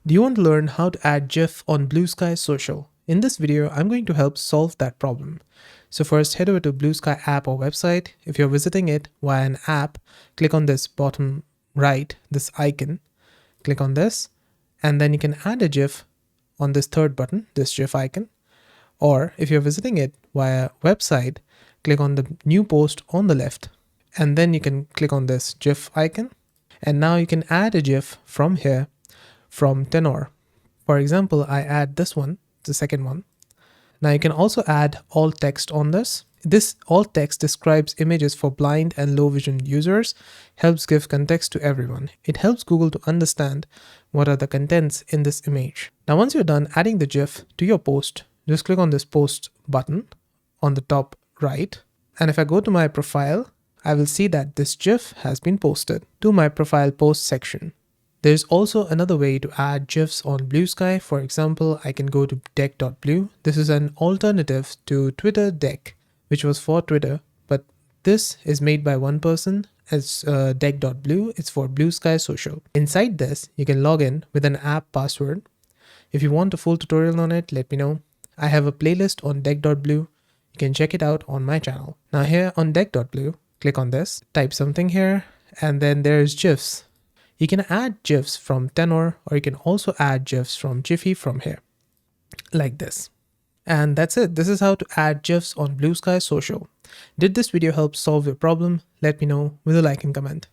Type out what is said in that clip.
Do you want to learn how to add GIF on BlueSky Social? In this video, I'm going to help solve that problem. So first, head over to BlueSky app or website. If you're visiting it via an app, click on this bottom right, this icon, click on this, and then you can add a GIF on this third button, this GIF icon. Or if you're visiting it via website, click on the new post on the left, and then you can click on this GIF icon. And now you can add a GIF from here from tenor. For example, I add this one, the second one. Now you can also add alt text on this. This alt text describes images for blind and low vision users, helps give context to everyone. It helps Google to understand what are the contents in this image. Now once you're done adding the GIF to your post, just click on this post button on the top right. And if I go to my profile, I will see that this GIF has been posted to my profile post section. There's also another way to add GIFs on BlueSky. For example, I can go to deck.blue. This is an alternative to Twitter Deck, which was for Twitter, but this is made by one person as deck.blue. It's for BlueSky Social. Inside this, you can log in with an app password. If you want a full tutorial on it, let me know. I have a playlist on deck.blue. You can check it out on my channel. Now here on deck.blue, click on this, type something here, and then there's GIFs. You can add GIFs from tenor, or you can also add GIFs from Jiffy from here, like this. And that's it. This is how to add GIFs on BlueSky Social. Did this video help solve your problem? Let me know with a like and comment.